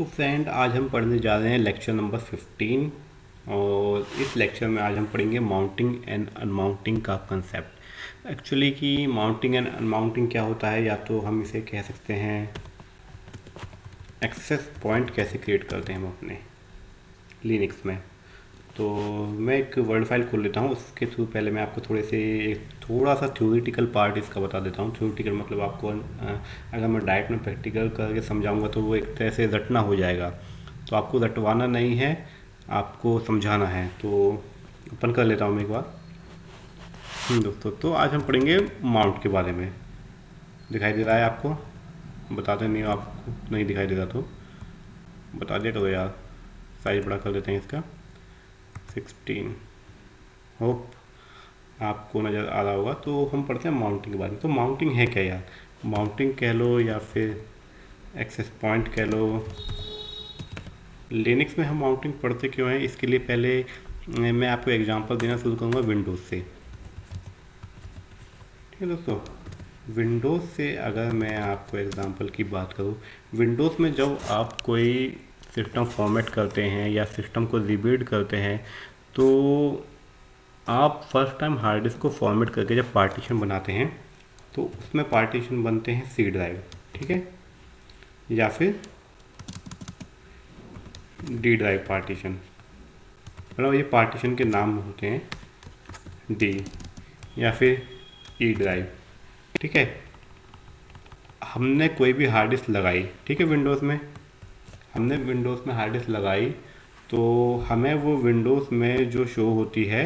तो फ्रेंड, आज हम पढ़ने जा रहे हैं लेक्चर नंबर 15। और इस लेक्चर में आज हम पढ़ेंगे माउंटिंग एंड अनमाउंटिंग का कंसेप्ट। एक्चुअली कि माउंटिंग एंड अनमाउंटिंग क्या होता है, या तो हम इसे कह सकते हैं एक्सेस पॉइंट कैसे क्रिएट करते हैं हम अपने लिनक्स में। तो मैं एक वर्ड फाइल खोल लेता हूँ, उसके थ्रू पहले मैं आपको थोड़ा सा थ्योरेटिकल पार्ट इसका बता देता हूँ। थ्योरेटिकल मतलब आपको अगर मैं डायरेक्ट में प्रैक्टिकल करके समझाऊंगा तो वो एक तरह से रटना हो जाएगा। तो आपको रटवाना नहीं है, आपको समझाना है। तो ओपन कर लेता हूँ मैं एक बार। दोस्तों, तो आज हम पढ़ेंगे माउंट के बारे में। दिखाई दे रहा है आपको? बताते नहीं हो, आपको नहीं दिखाई दे रहा तो बता दिया करो यार। साइज बड़ा कर देते हैं इसका 16। होप आपको नज़र आ रहा होगा। तो हम पढ़ते हैं माउंटिंग के बारे में। तो माउंटिंग है क्या यार? माउंटिंग कह लो या फिर एक्सेस पॉइंट कह लो। लिनक्स में हम माउंटिंग पढ़ते क्यों हैं, इसके लिए पहले मैं आपको एग्जांपल देना शुरू करूँगा विंडोज़ से। ठीक है दोस्तों, विंडोज़ से अगर मैं आपको एग्जांपल की बात करूँ, विंडोज़ में जब आप कोई सिस्टम फॉर्मेट करते हैं या सिस्टम को रीबिल्ड करते हैं, तो आप फर्स्ट टाइम हार्ड डिस्क को फॉर्मेट करके जब पार्टीशन बनाते हैं तो उसमें पार्टीशन बनते हैं सी ड्राइव, ठीक है, या फिर डी ड्राइव पार्टीशन। मतलब ये पार्टीशन के नाम होते हैं डी या फिर ई ड्राइव। ठीक है, हमने कोई भी हार्ड डिस्क लगाई, ठीक है, विंडोज़ में हमने विंडोज़ में हार्ड डिस्क लगाई, तो हमें वो विंडोज़ में जो शो होती है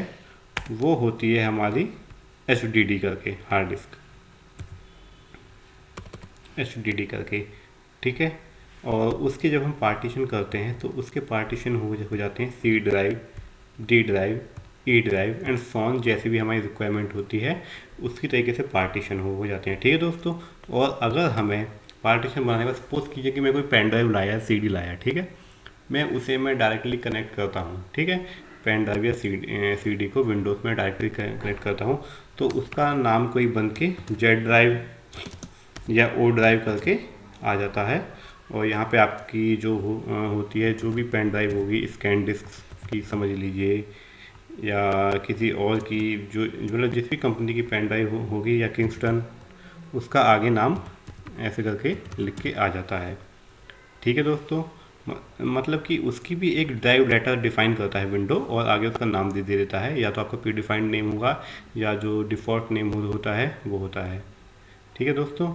वो होती है हमारी HDD करके, हार्ड डिस्क HDD करके। ठीक है, और उसके जब हम पार्टीशन करते हैं तो उसके पार्टीशन हो जाते हैं C drive, D drive, E drive and so on, जैसी भी हमारी रिक्वायरमेंट होती है उसकी तरीके से पार्टीशन हो जाते हैं। ठीक है दोस्तों, और अगर हमें पार्टीशन बनाने का, सपोज कीजिए कि मैं कोई पेन ड्राइव लाया, CD लाया, ठीक है, मैं डायरेक्टली कनेक्ट करता हूँ। ठीक है, पेन ड्राइव या CD को विंडोज़ में डायरेक्टली कनेक्ट करता हूँ, तो उसका नाम कोई बन के जेड ड्राइव या ओ ड्राइव करके आ जाता है। और यहाँ पे आपकी जो होती है, जो भी पेन ड्राइव होगी, स्कैन डिस्क की समझ लीजिए, या किसी और की जो मतलब जिस भी कंपनी की पेन ड्राइव होगी, या किंगस्टन, उसका आगे नाम ऐसे करके लिख के आ जाता है। ठीक है दोस्तों, मतलब कि उसकी भी एक ड्राइव डाटा डिफाइन करता है विंडो, और आगे उसका नाम दे देता है, या तो आपका प्री डिफाइंड नेम होगा या जो डिफ़ॉल्ट नेम होता है वो होता है। ठीक है दोस्तों,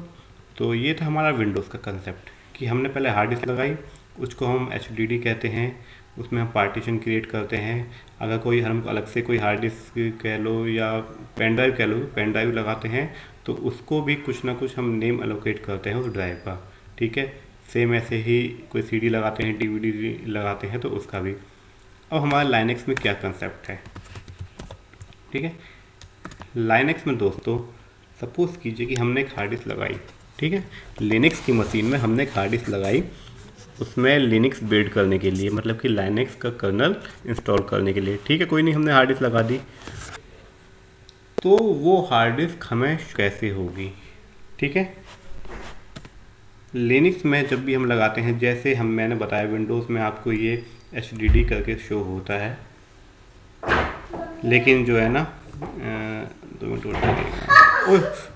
तो ये था हमारा विंडोज़ का कंसेप्ट कि हमने पहले हार्ड डिस्क लगाई, उसको हम HDD कहते हैं, उसमें हम पार्टीशन क्रिएट करते हैं। अगर कोई हम अलग से कोई हार्ड डिस्क कह लो या पेन ड्राइव कह लो, पेन ड्राइव लगाते हैं तो उसको भी कुछ ना कुछ हम नेम एलोकेट करते हैं उस ड्राइव का। ठीक है, सेम ऐसे ही कोई CD लगाते हैं, DVD लगाते हैं, तो उसका भी। अब हमारे लाइनक्स में क्या कंसेप्ट है? ठीक है, लाइनक्स में दोस्तों, सपोज कीजिए कि हमने एक हार्ड डिस्क लगाई, ठीक है, लिनक्स की मशीन में हमने एक हार्ड डिस्क लगाई, उसमें लिनक्स बिल्ड करने के लिए, मतलब कि लाइनक्स का कर्नल इंस्टॉल करने के लिए। ठीक है, कोई नहीं, हमने हार्ड डिस्क लगा दी, तो वो हार्ड डिस्क हमें कैसे होगी? ठीक है, लिनक्स में जब भी हम लगाते हैं, जैसे मैंने बताया विंडोज़ में आपको ये HDD करके शो होता है, लेकिन जो है ना 2 मिनट और।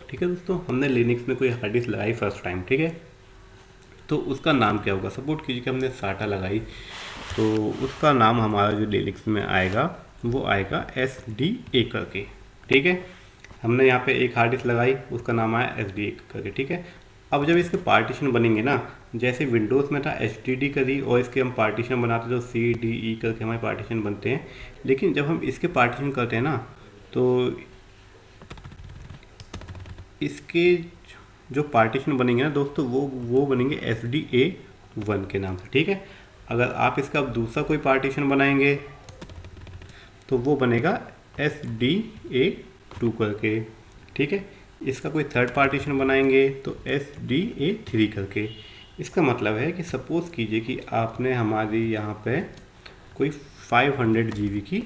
ठीक है दोस्तों, हमने लिनक्स में कोई हार्ड डिस्क लगाई फर्स्ट टाइम, ठीक है, तो उसका नाम क्या होगा? सपोर्ट कीजिए कि हमने SATA लगाई, तो उसका नाम हमारा जो लिनक्स में आएगा वो आएगा SDA करके। ठीक है, हमने यहाँ पे एक हार्ड डिस्क लगाई, उसका नाम आया SDA करके। ठीक है, अब जब इसके पार्टीशन बनेंगे ना, जैसे विंडोज़ में था HDD करी, और इसके हम पार्टीशन बनाते तो CDE करके हमारे पार्टीशन बनते हैं। लेकिन जब हम इसके पार्टीशन करते हैं ना, तो इसके जो पार्टीशन बनेंगे ना दोस्तों, वो बनेंगे SDA1 के नाम से। ठीक है, अगर आप इसका अब दूसरा कोई पार्टीशन बनाएंगे तो वो बनेगा SDA2 करके। ठीक है, इसका कोई थर्ड पार्टीशन बनाएंगे तो SDA3 करके। इसका मतलब है कि सपोज़ कीजिए कि आपने हमारी यहाँ पे कोई 500 GB की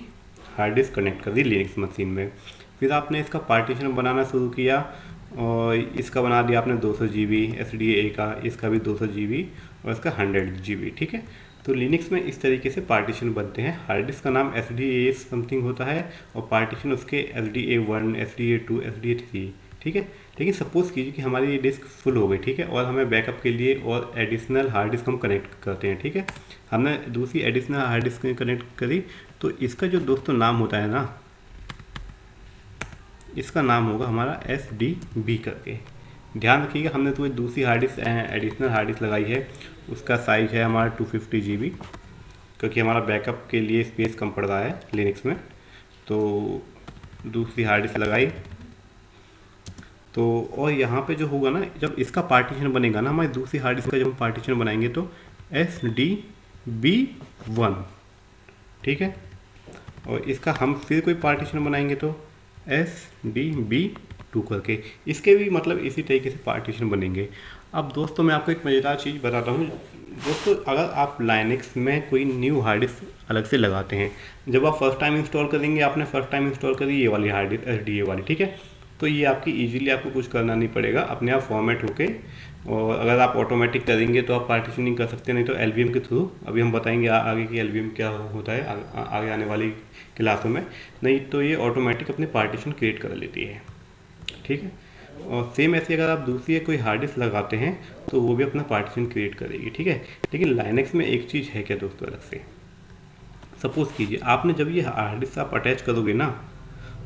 हार्ड डिस्क कनेक्ट कर दी लिनक्स मशीन में, फिर आपने इसका पार्टीशन बनाना शुरू किया, और इसका बना दिया आपने 200 GB SDA का, इसका भी 200 GB और इसका 100 GB, ठीक है। तो लिनक्स में इस तरीके से पार्टीशन बनते हैं। हार्ड डिस्क का नाम SDA समथिंग होता है और पार्टीशन उसके SDA1, SDA2, SDA3, ठीक है। लेकिन सपोज़ कीजिए कि हमारी ये डिस्क फुल हो गई, ठीक है, और हमें बैकअप के लिए और एडिशनल हार्ड डिस्क हम कनेक्ट करते हैं, ठीक है। हमने दूसरी एडिशनल हार्ड डिस्क कनेक्ट करी, तो इसका जो दोस्तों नाम होता है ना, इसका नाम होगा हमारा SDB करके। ध्यान रखिएगा, हमने तो दूसरी hard disk additional hard disk लगाई है, उसका साइज़ है हमारा 250 GB, क्योंकि हमारा बैकअप के लिए स्पेस कम पड़ रहा है लिनक्स में। तो दूसरी हार्ड डिस्क लगाई, तो और यहाँ पे जो होगा ना, जब इसका पार्टीशन बनेगा ना, हमारी दूसरी हार्ड डिस्क का जब हम पार्टीशन बनाएंगे तो SDB1, ठीक है। और इसका हम फिर कोई पार्टीशन बनाएंगे तो SDB2 करके, इसके भी मतलब इसी तरीके से पार्टीशन बनेंगे। अब दोस्तों मैं आपको एक मज़ेदार चीज़ बताता हूँ दोस्तों। अगर आप लाइनक्स में कोई न्यू हार्ड डिस्क अलग से लगाते हैं, जब आप फर्स्ट टाइम इंस्टॉल करेंगे, आपने फर्स्ट टाइम इंस्टॉल करी ये वाली हार्ड डिस्क SDA वाली, ठीक है, तो ये आपकी इजीली आपको कुछ करना नहीं पड़ेगा, अपने आप फॉर्मेट होके। और अगर आप ऑटोमेटिक करेंगे तो आप पार्टीशनिंग कर सकते हैं, नहीं तो LVM के थ्रू। अभी हम बताएंगे आगे की LVM क्या होता है आगे आने वाली क्लासों में। नहीं तो ये ऑटोमेटिक अपने पार्टीशन क्रिएट कर लेती है, ठीक है। और सेम ऐसे अगर आप दूसरी कोई हार्ड डिस्क लगाते हैं तो वो भी अपना पार्टीशन क्रिएट करेगी, ठीक है। लेकिन लाइनक्स में एक चीज़ है क्या दोस्तों अलग से, सपोज़ कीजिए आपने जब ये हार्ड डिस्क आप अटैच करोगे ना,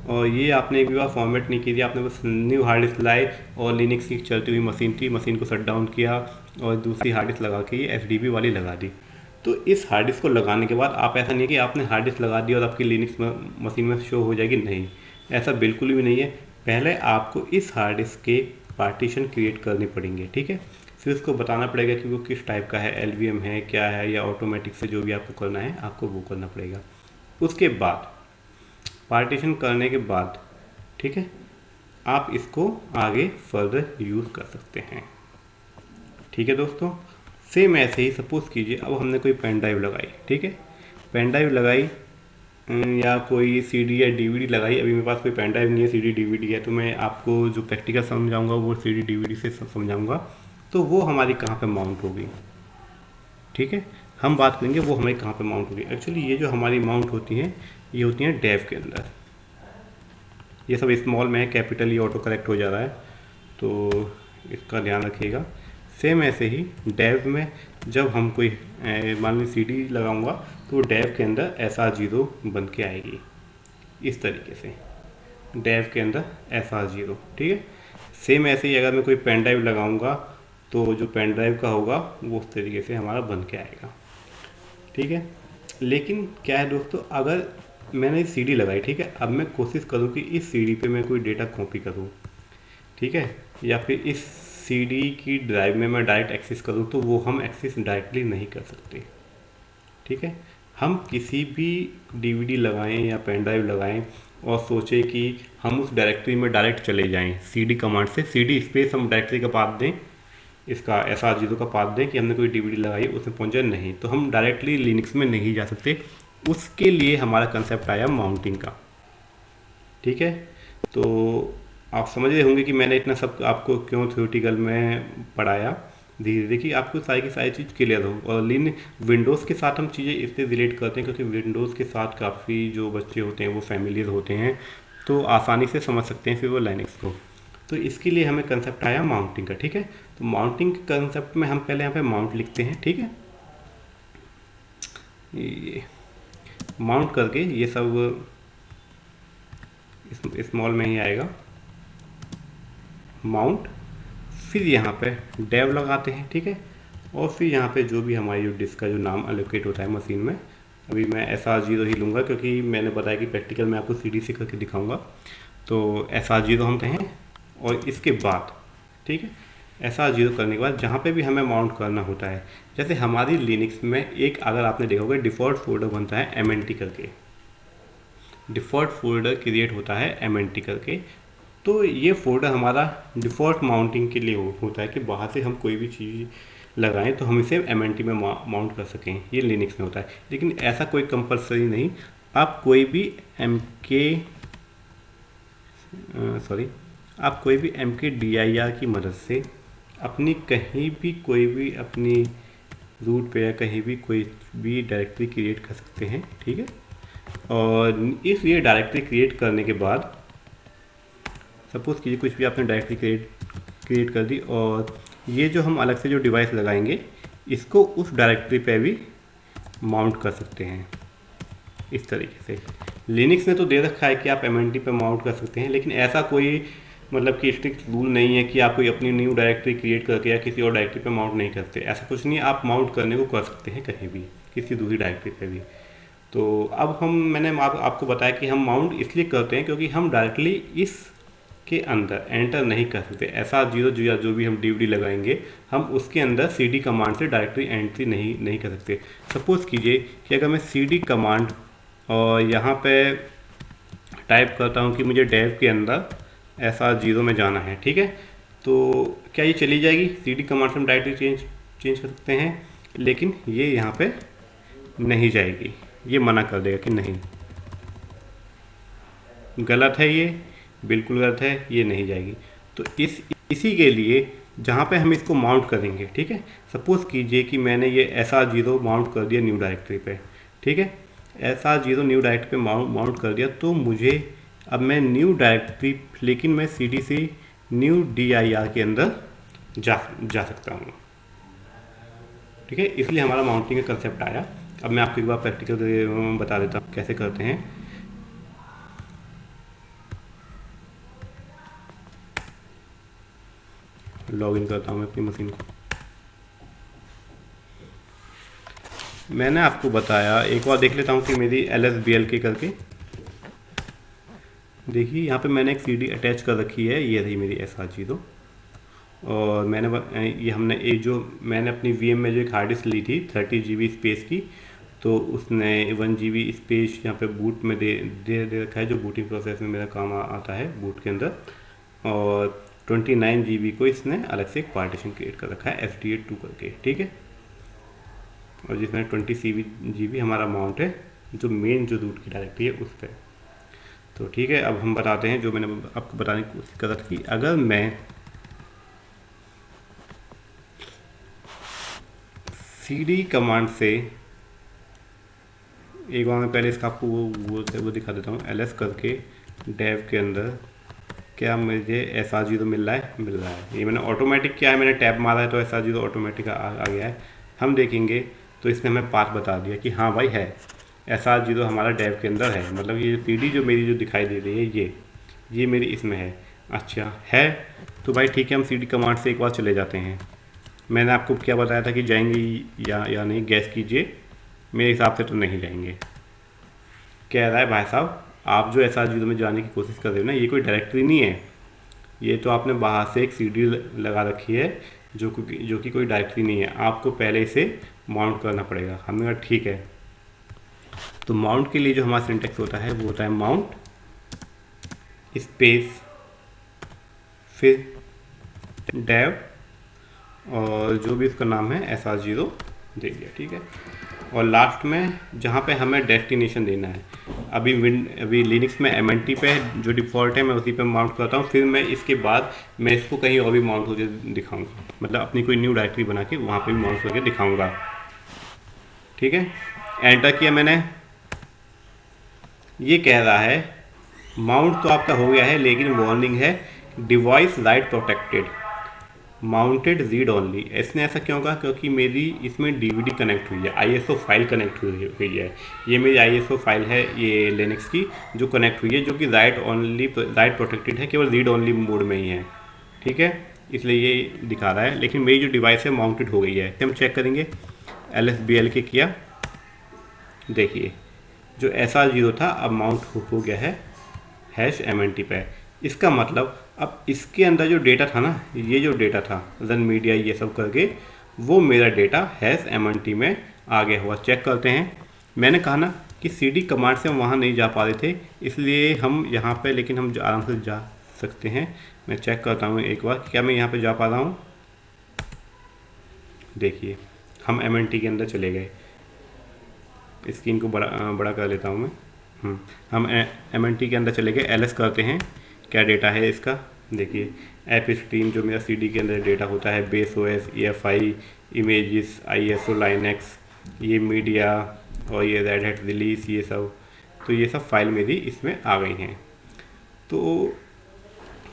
और ये आपने एक भी बार फॉर्मेट नहीं किया, आपने बस न्यू हार्ड डिस्क लाए और लिनक्स की चलती हुई मशीन थी, मशीन को शट डाउन किया और दूसरी हार्ड डिस्क लगा के ये SDB वाली लगा दी। तो इस हार्ड डिस्क को लगाने के बाद आप ऐसा नहीं है कि आपने हार्ड डिस्क लगा दी और आपकी लिनक्स मशीन में शो हो जाएगी, नहीं, ऐसा बिल्कुल भी नहीं है। पहले आपको इस हार्ड डिस्क के पार्टीशन क्रिएट करने पड़ेंगे, ठीक है। फिर उसको बताना पड़ेगा कि वो किस टाइप का है, LVM है, क्या है, या ऑटोमेटिक से जो भी आपको करना है आपको वो करना पड़ेगा। उसके बाद पार्टीशन करने के बाद, ठीक है, आप इसको आगे फर्दर यूज़ कर सकते हैं, ठीक है दोस्तों। सेम ऐसे ही सपोज़ कीजिए अब हमने कोई पेन ड्राइव लगाई, ठीक है, पेन ड्राइव लगाई या कोई CD या DVD लगाई। अभी मेरे पास कोई पेन ड्राइव नहीं है, CD DVD है, तो मैं आपको जो प्रैक्टिकल समझाऊंगा वो CD DVD से समझाऊंगा। तो वो हमारी कहाँ पे माउंट होगी, ठीक है, हम बात करेंगे वो हमारी कहाँ पे माउंट होगी। एक्चुअली ये जो हमारी माउंट होती हैं ये होती हैं डेव के अंदर। ये सब स्मॉल में है, कैपिटल ये ऑटो करेक्ट हो जा रहा है, तो इसका ध्यान रखिएगा। सेम ऐसे ही डेव में जब हम कोई मान ली CD लगाऊंगा तो डेव के अंदर SR0 बन के आएगी, इस तरीके से डेव के अंदर SR0, ठीक है। सेम ऐसे ही अगर मैं कोई पेन ड्राइव लगाऊंगा तो जो पेन ड्राइव का होगा वो उस तरीके से हमारा बन के आएगा, ठीक है। लेकिन क्या है दोस्तों, अगर मैंने CD लगाई, ठीक है, अब मैं कोशिश करूँ कि इस CD पे मैं कोई डेटा कॉपी करूँ, ठीक है, या फिर इस CD की ड्राइव में मैं डायरेक्ट एक्सेस करूँ, तो वो हम एक्सेस डायरेक्टली नहीं कर सकते, ठीक है। हम किसी भी DVD लगाएं या पेन ड्राइव लगाएं और सोचें कि हम उस डायरेक्टरी में डायरेक्ट चले जाएं CD कमांड से, CD स्पेस हम डायरेक्टरी का पाथ दें, इसका SR0 का पाथ दें कि हमने कोई DVD लगाई उसमें पहुंच जाए, नहीं तो हम डायरेक्टली लिनक्स में नहीं जा सकते। उसके लिए हमारा कंसेप्ट आया माउंटिंग का, ठीक है। तो आप समझ रहे होंगे कि मैंने इतना सब आपको क्यों थ्योरेटिकल में पढ़ाया। धीरे धीरे कि आपको सारी की सारी चीज़ क्लियर हो। और विंडोज़ के साथ हम चीज़ें इससे रिलेट करते हैं क्योंकि विंडोज़ के साथ काफ़ी जो बच्चे होते हैं वो फैमिलियर होते हैं, तो आसानी से समझ सकते हैं फिर वो लाइनक्स को। तो इसके लिए हमें कंसेप्ट आया माउंटिंग का, ठीक है। तो माउंटिंग के कंसेप्ट में हम पहले यहाँ पे माउंट लिखते हैं, ठीक है। ये माउंट करके ये सब स्मॉल में ही आएगा माउंट, फिर यहाँ पे डेव लगाते हैं, ठीक है। और फिर यहाँ पे जो भी हमारी जो डिस्क का जो नाम एलोकेट होता है मशीन में, अभी मैं SR0 ही लूँगा क्योंकि मैंने बताया कि प्रैक्टिकल में आपको CD से करके दिखाऊंगा। तो SR0 हम कहें और इसके बाद, ठीक है, SR0 करने के बाद जहाँ पे भी हमें माउंट करना होता है, जैसे हमारी लिनक्स में एक अगर आपने देखा होगा डिफ़ॉल्ट फोल्डर बनता है MNT करके, डिफ़ॉल्ट फोल्डर क्रिएट होता है MNT करके। तो ये फोल्डर हमारा डिफ़ॉल्ट माउंटिंग के लिए होता है कि बाहर से हम कोई भी चीज़ लगाएं तो हम इसे MNT में माउंट कर सकें, ये लिनक्स में होता है। लेकिन ऐसा कोई कंपलसरी नहीं, आप कोई भी आप कोई भी mkdir की मदद से अपनी कहीं भी कोई भी अपनी रूट पे या कहीं भी कोई भी डायरेक्टरी क्रिएट कर सकते हैं, ठीक है। और इसलिए डायरेक्टरी क्रिएट करने के बाद सपोज़ कीजिए कुछ भी आपने डायरेक्टरी क्रिएट कर दी, और ये जो हम अलग से जो डिवाइस लगाएंगे इसको उस डायरेक्टरी पे भी माउंट कर सकते हैं इस तरीके से। लिनक्स ने तो दे रखा है कि आप mnt पे माउंट कर सकते हैं, लेकिन ऐसा कोई मतलब कि स्ट्रिक्ट रूल नहीं है कि आप कोई अपनी न्यू डायरेक्टरी क्रिएट करके या किसी और डायरेक्टरी पे माउंट नहीं करते। ऐसा कुछ नहीं है, आप माउंट करने को कर सकते हैं कहीं भी, किसी दूसरी डायरेक्टरी पे भी। तो अब मैंने आपको बताया कि हम माउंट इसलिए करते हैं क्योंकि हम डायरेक्टली इस के अंदर एंटर नहीं कर सकते। ऐसा जो भी हम डीवीडी लगाएंगे हम उसके अंदर cd कमांड से डायरेक्टली एंट्री नहीं कर सकते। सपोज़ कीजिए कि अगर मैं cd कमांड और यहाँ पे टाइप करता हूँ कि मुझे डेव के अंदर SR0 में जाना है, ठीक है, तो क्या ये चली जाएगी? cd कमांड से हम डायरेक्टली चेंज कर सकते हैं, लेकिन ये यहाँ पे नहीं जाएगी, ये मना कर देगा कि नहीं, गलत है, ये बिल्कुल गलत है, ये नहीं जाएगी। तो इसी के लिए जहाँ पे हम इसको माउंट करेंगे, ठीक है, सपोज़ कीजिए कि मैंने ये SR0 माउंट कर दिया न्यू डायरेक्टरी पे, ठीक है, SR0 न्यू डायरेक्टरी पे माउंट कर दिया, तो मुझे अब मैं न्यू डायरेक्टरी, लेकिन मैं cd से न्यू dir के अंदर जा सकता हूँ, ठीक है। इसलिए हमारा माउंटिंग का कंसेप्ट आया। अब मैं आपको एक बार प्रैक्टिकल बता देता हूँ कैसे करते हैं। लॉगिन करता हूँ मैं अपनी मशीन को। मैंने आपको बताया, एक बार देख लेता हूँ कि मेरी LSBLK करके देखिए, यहाँ पे मैंने एक CD अटैच कर रखी है, ये रही मेरी SR0। और मैंने जो मैंने अपनी VM में जो एक हार्ड डिस्क ली थी 30 GB स्पेस की, तो उसने 1 GB स्पेस यहाँ पे बूट में दे रखा है, जो बूटिंग प्रोसेस में मेरा काम आता है बूट के अंदर। और 29 GB को इसने अलग से एक पार्टीशन क्रिएट कर रखा है SDA2 करके, ठीक है। और जिसमें 20 GB हमारा अमाउंट है, जो मेन जो रूट की डायरेक्टरी है उस पर। तो ठीक है, अब हम बताते हैं जो मैंने आपको बताने की कोशिश कर रहा था कि अगर मैं cd कमांड से, एक बार मैं पहले इसका आपको वो दिखा देता हूँ, ls करके डेव के अंदर क्या मुझे SR0 मिल रहा है। ये मैंने ऑटोमेटिक किया है, मैंने टैब मारा है तो SR0 ऑटोमेटिक आ गया है। हम देखेंगे तो इसने हमें पाथ बता दिया कि हाँ भाई है, SR0 हमारा डेव के अंदर है, मतलब ये CD जो मेरी जो दिखाई दे रही है ये मेरी इसमें है। अच्छा है, तो भाई ठीक है, हम CD कमांड से एक बार चले जाते हैं। मैंने आपको क्या बताया था कि जाएंगे या नहीं, गैस कीजिए। मेरे हिसाब से तो नहीं जाएंगे। कह रहा है भाई साहब आप जो SR0 में जाने की कोशिश कर रहे हो ना, ये कोई डायरेक्टरी नहीं है, ये तो आपने बाहर से एक CD लगा रखी है जो कि कोई डायरेक्टरी नहीं है, आपको पहले इसे माउंट करना पड़ेगा। हमने कहा ठीक है। तो माउंट के लिए जो हमारा सिंटेक्स होता है वो होता है माउंट स्पेस फिर डेव और जो भी इसका नाम है SR0 दे दिया, ठीक है। और लास्ट में जहाँ पे हमें डेस्टिनेशन देना है, अभी लिनक्स में MNT पे जो डिफ़ॉल्ट है मैं उसी पे माउंट करता हूँ। फिर मैं इसके बाद मैं इसको कहीं और भी माउंट होकर दिखाऊंगा, मतलब अपनी कोई न्यू डायरेक्टरी बना के वहाँ पे भी माउंट करके दिखाऊंगा, ठीक है। एंटर किया मैंने, ये कह रहा है माउंट तो आपका हो गया है, लेकिन वार्निंग है device right protected mounted read only. इसने ऐसा क्यों कहा? क्योंकि मेरी इसमें DVD कनेक्ट हुई है, ISO फाइल कनेक्ट हुई है। ये मेरी ISO फाइल है ये लिनक्स की जो कनेक्ट हुई है, जो कि राइट प्रोटेक्टेड है, केवल रीड ओनली मोड में ही है, ठीक है। इसलिए ये दिखा रहा है, लेकिन मेरी जो डिवाइस है माउंटेड हो गई है। हम चेक करेंगे, LSBLK किया, देखिए जो SR0 था अब माउंट हो गया है #MNT पे। इसका मतलब अब इसके अंदर जो डेटा था ना, ये जो डेटा था रन मीडिया ये सब करके, वो मेरा डेटा #MNT में आ गया हुआ। चेक करते हैं। मैंने कहा ना कि CD कमांड से हम वहाँ नहीं जा पा रहे थे, इसलिए हम यहाँ पे, लेकिन हम आराम से जा सकते हैं। मैं चेक करता हूँ एक बार क्या मैं यहाँ पे जा पा रहा हूँ। देखिए हम MNT के अंदर चले गए। स्क्रीन को बड़ा कर लेता हूँ मैं। हम MNT के अंदर चले गए। LS करते हैं, क्या डेटा है इसका, देखिए ऐप स्ट्रीम जो मेरा सीडी के अंदर डेटा होता है, base OS, EFI, images, ISO, Linux, ये मीडिया और ये रेड हैट रिलीज, ये सब, तो ये सब फाइल मेरी इसमें आ गई हैं। तो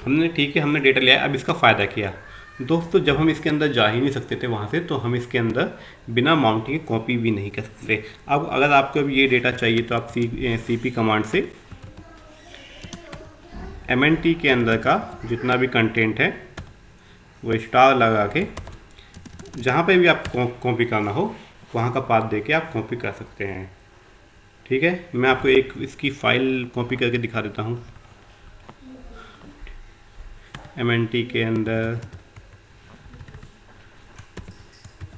हमने ठीक है, हमने डेटा लिया। अब इसका फ़ायदा क्या दोस्तों, जब हम इसके अंदर जा ही नहीं सकते थे वहाँ से, तो हम इसके अंदर बिना माउंटिंग के कॉपी भी नहीं कर सकते। अब अगर आपको अब ये डेटा चाहिए तो आप CP कमांड से MNT के अंदर का जितना भी कंटेंट है वो स्टार लगा के जहाँ पे भी आप कॉपी करना हो वहाँ का पाथ दे के आप कॉपी कर सकते हैं। ठीक है, मैं आपको एक इसकी फ़ाइल कॉपी करके दिखा देता हूँ। MNT के अंदर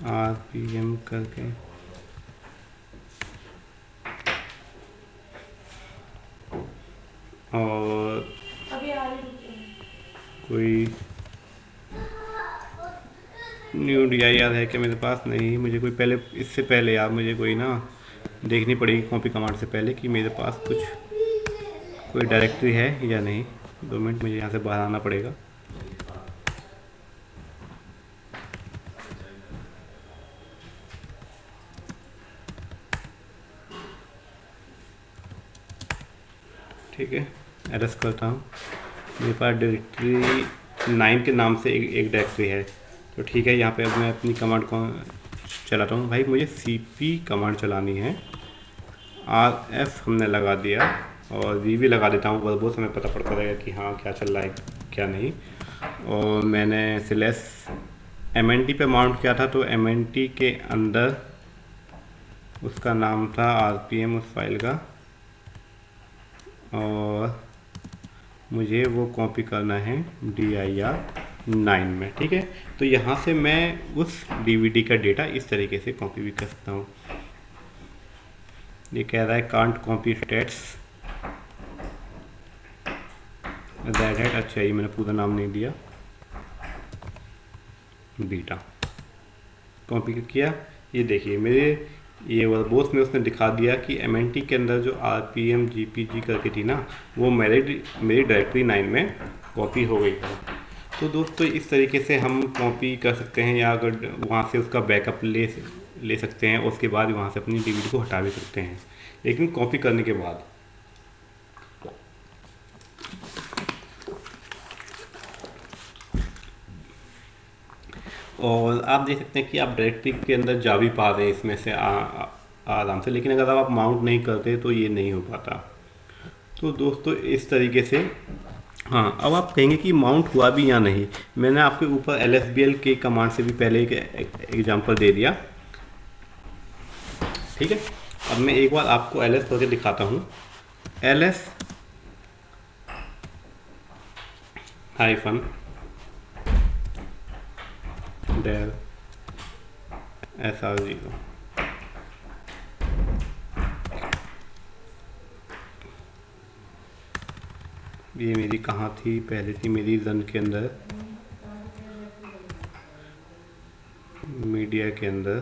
RPM करके और कोई न्यू DIR है क्या मेरे पास? नहीं, मुझे कोई पहले, इससे पहले यार मुझे कोई ना देखनी पड़ेगी कॉपी कमांड से पहले कि मेरे पास कुछ कोई डायरेक्टरी है या नहीं। 2 मिनट, मुझे यहाँ से बाहर आना पड़ेगा। ठीक है, एड्रेस करता हूँ। मेरे पास डायरेक्टरी 9 के नाम से एक डायरेक्टरी है। तो ठीक है, यहाँ पे अब मैं अपनी कमांड को चलाता हूँ। भाई मुझे CP कमांड चलानी है। RF हमने लगा दिया और V भी लगा देता हूँ, वर्बोस हमें पता पड़ता रहेगा कि हाँ क्या चल रहा है क्या नहीं। और मैंने स्लैश MNT पे माउंट किया था, तो MNT के अंदर उसका नाम था RPM उस फाइल का, और मुझे वो कॉपी करना है DIR 9 में। ठीक है, तो यहाँ से मैं उस DVD का डेटा इस तरीके से कॉपी भी कर सकता हूँ। ये कह रहा है can't copy states red hat. अच्छा, ये मैंने पूरा नाम नहीं दिया, बीटा कॉपी किया। ये देखिए मेरे ये वर्बोस में उसने दिखा दिया कि MNT के अंदर जो RPM GPG करके थी ना, वो मेरी डायरेक्टरी 9 में कॉपी हो गई है। तो दोस्तों इस तरीके से हम कॉपी कर सकते हैं, या अगर वहाँ से उसका बैकअप ले सकते हैं, उसके बाद वहाँ से अपनी DVD को हटा भी सकते हैं, लेकिन कॉपी करने के बाद। और आप देख सकते हैं कि आप डायरेक्टरी के अंदर जा भी पा रहे हैं इसमें से आराम से, लेकिन अगर आप माउंट नहीं करते तो ये नहीं हो पाता। तो दोस्तों इस तरीके से, हाँ, अब आप कहेंगे कि माउंट हुआ भी या नहीं। मैंने आपके ऊपर LSBL के कमांड से भी पहले एक एग्जांपल दे दिया। ठीक है, अब मैं एक बार आपको LS करके दिखाता हूँ। LS hyphen del SR0। ये मेरी कहाँ थी? पहले थी मेरी रन के अंदर, मीडिया के अंदर,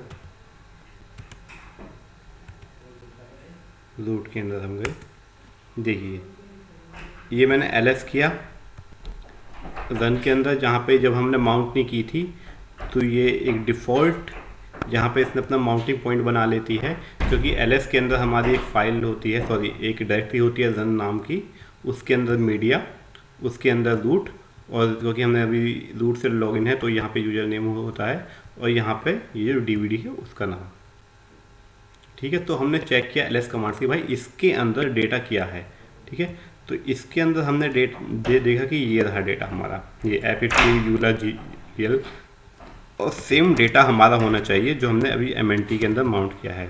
रूट के अंदर हम गए। देखिए ये मैंने LS किया रन के अंदर, जहाँ पे जब हमने माउंट नहीं की थी तो ये एक डिफ़ॉल्ट जहाँ पे इसने अपना माउंटिंग पॉइंट बना लेती है, क्योंकि LS के अंदर हमारी एक फ़ाइल होती है, सॉरी एक डायरेक्टरी होती है रन नाम की, उसके अंदर मीडिया, उसके अंदर रूट, और क्योंकि हमने अभी रूट से लॉगिन है तो यहाँ पे यूज़र नेम होता है, और यहाँ पे ये जो DVD है उसका नाम। ठीक है, तो हमने चेक किया LS कमांड से, भाई इसके अंदर डेटा क्या है। ठीक है, तो इसके अंदर हमने देखा कि ये रहा डेटा हमारा, ये एपिट्री यूलर GL, और सेम डेटा हमारा होना चाहिए जो हमने अभी MNT के अंदर माउंट किया है।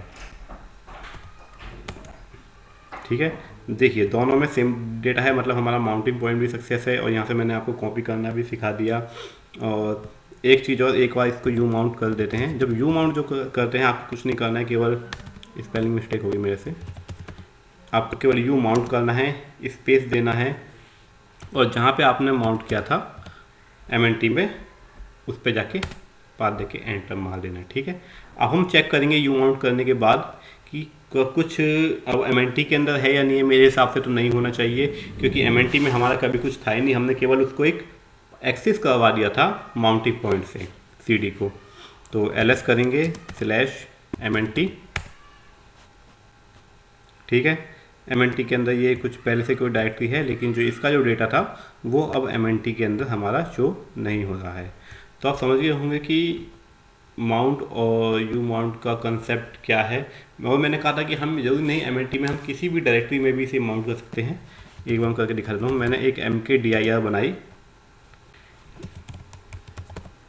ठीक है, देखिए दोनों में सेम डेटा है, मतलब हमारा माउंटिंग पॉइंट भी सक्सेस है, और यहाँ से मैंने आपको कॉपी करना भी सिखा दिया। और एक चीज़ और, एक बार इसको यू माउंट कर देते हैं। जब यू माउंट जो करते हैं आपको कुछ नहीं करना है, केवल स्पेलिंग मिस्टेक होगी मेरे से, आपको केवल यू माउंट करना है, स्पेस देना है, और जहाँ पे आपने माउंट किया था MNT में उस पर जाके पाथ देके एंटर मार देना है। ठीक है, अब हम चेक करेंगे यू माउंट करने के बाद कि कुछ अब MNT के अंदर है या नहीं है। मेरे हिसाब से तो नहीं होना चाहिए, क्योंकि MNT में हमारा कभी कुछ था ही नहीं, हमने केवल उसको एक एक्सेस करवा दिया था माउंटिंग पॉइंट से CD को। तो ls करेंगे /mnt, ठीक है। mnt के अंदर ये कुछ पहले से कोई डायरेक्टरी है, लेकिन जो इसका जो डेटा था वो अब mnt के अंदर हमारा शो नहीं हो रहा है। तो आप समझ गए होंगे कि माउंट और यू माउंट का कंसेप्ट क्या है। और मैंने कहा था कि हम जरूरी नहीं mnt में, हम किसी भी डायरेक्टरी में भी इसे माउंट कर सकते हैं। एक बार करके दिखा देता हूँ। मैंने एक mkdir बनाई,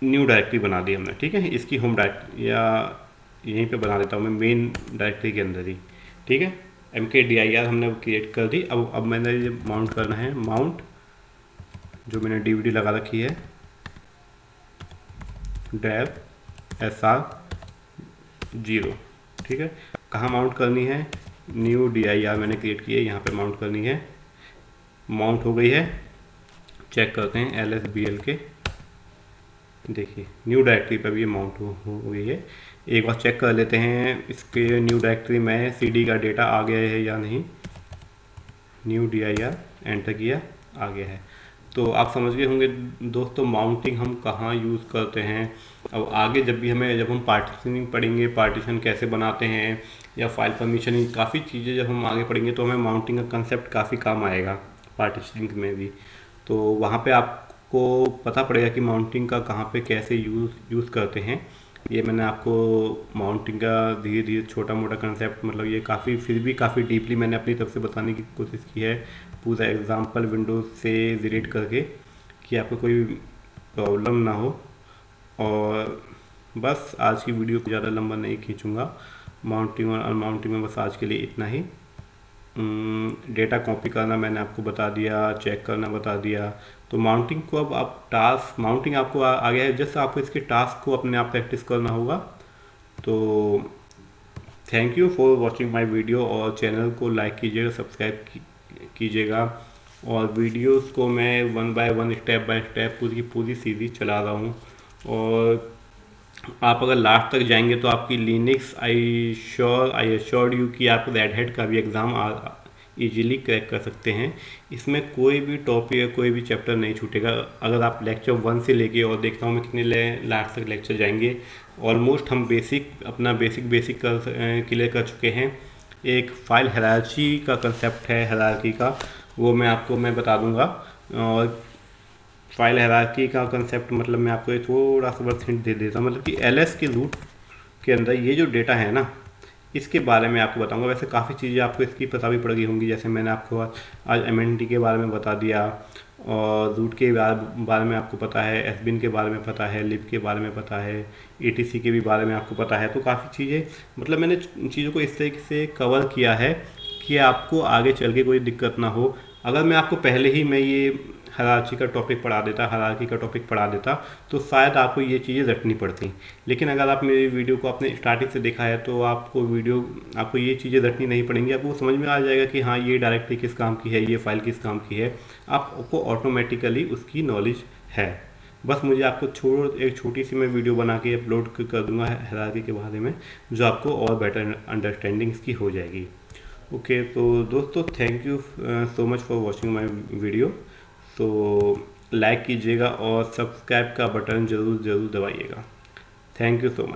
न्यू डायरेक्टरी बना दी हमने, ठीक है। इसकी होम डायरेक्टरी या यहीं पे बना देता हूँ मैं मेन डायरेक्टरी के अंदर ही, ठीक है। mkdir हमने क्रिएट कर दी। अब मैंने ये माउंट करना है, माउंट जो मैंने DVD लगा रखी है dev sr0, ठीक है। कहाँ माउंट करनी है, न्यू dir मैंने क्रिएट की है, यहाँ पे माउंट करनी है। माउंट हो गई है, चेक करते हैं lsbl के, देखिए न्यू डायरेक्टरी पर भी ये माउंट हो गई है। एक बार चेक कर लेते हैं इसके न्यू डायरेक्टरी में CD का डेटा आ गया है या नहीं। न्यू dir एंटर किया, आ गया है। तो आप समझ गए होंगे दोस्तों माउंटिंग हम कहाँ यूज़ करते हैं। अब आगे जब हम पार्टीशनिंग पढ़ेंगे, पार्टीशन कैसे बनाते हैं या फाइल परमिशन, काफ़ी चीज़ें जब हम आगे पढ़ेंगे तो हमें माउंटिंग का कंसेप्ट काफ़ी काम आएगा पार्टीशनिंग में भी। तो वहाँ पे आपको पता पड़ेगा कि माउंटिंग का कहाँ पे कैसे यूज़ करते हैं। ये मैंने आपको माउंटिंग का धीरे धीरे छोटा मोटा कंसेप्ट, मतलब ये काफ़ी फिर भी काफ़ी डीपली मैंने अपनी तरफ से बताने की कोशिश की है, पूरा एग्जांपल विंडोज से रिलेट करके, कि आपको कोई प्रॉब्लम ना हो। और बस आज की वीडियो को ज़्यादा लंबा नहीं खींचूँगा। माउंटिंग और अनमाउंटिंग में बस आज के लिए इतना ही। डेटा कॉपी करना मैंने आपको बता दिया, चेक करना बता दिया। तो माउंटिंग को अब आप टास्क, माउंटिंग आपको आ गया है, जस्ट आपको इसके टास्क को अपने आप प्रैक्टिस करना होगा। तो thank you for watching my video, और चैनल को लाइक कीजिएगा, सब्सक्राइब कीजिएगा। और वीडियोस को मैं 1 बाय 1 स्टेप बाय स्टेप पूरी सीरीज चला रहा हूँ। और आप अगर लास्ट तक जाएंगे तो आपकी लिनक्स आई एश्योर्ड यू कि आप रेड हैट का भी एग्ज़ाम इजीली क्रैक कर सकते हैं। इसमें कोई भी टॉपिक या कोई भी चैप्टर नहीं छूटेगा। अगर आप लेक्चर 1 से लेके, और देखता हूँ मैं कितने लास्ट तक लेक्चर जाएंगे, ऑलमोस्ट हम अपना बेसिक क्लियर कर चुके हैं। एक फाइल हायरार्की का कंसेप्ट है, हायरार्की का, वो मैं बता दूंगा। और फाइल हायरार्की का कंसेप्ट मतलब मैं आपको थोड़ा सा बस हिंट दे देता हूँ, मतलब कि ls के रूट के अंदर ये जो डेटा है ना, इसके बारे में आपको बताऊंगा। वैसे काफ़ी चीज़ें आपको इसकी पता भी पड़ गई होंगी, जैसे मैंने आपको आज mnt के बारे में बता दिया, और रूट के बारे में आपको पता है, sbin के बारे में पता है, lib के बारे में पता है, etc के भी बारे में आपको पता है। तो काफ़ी चीज़ें, मतलब मैंने चीज़ों को इस तरीके से कवर किया है कि आपको आगे चल के कोई दिक्कत ना हो। अगर मैं आपको पहले ही ये हायरार्की का टॉपिक पढ़ा देता तो शायद आपको ये चीज़ें रटनी पड़ती। लेकिन अगर आप मेरी वीडियो को आपने स्टार्टिंग से देखा है तो आपको ये चीज़ें रटनी नहीं पड़ेंगी। आपको समझ में आ जाएगा कि हाँ, ये डायरेक्टरी किस काम की है, ये फाइल किस काम की है, आपको ऑटोमेटिकली उसकी नॉलेज है। बस मुझे आपको एक छोटी सी मैं वीडियो बना के अपलोड कर दूंगा हायरार्की के बारे में, जो आपको और बेटर अंडरस्टैंडिंग इसकी हो जाएगी। ओके, तो दोस्तों thank you so much for watching my video. तो लाइक कीजिएगा और सब्सक्राइब का बटन ज़रूर दबाइएगा। Thank you so much.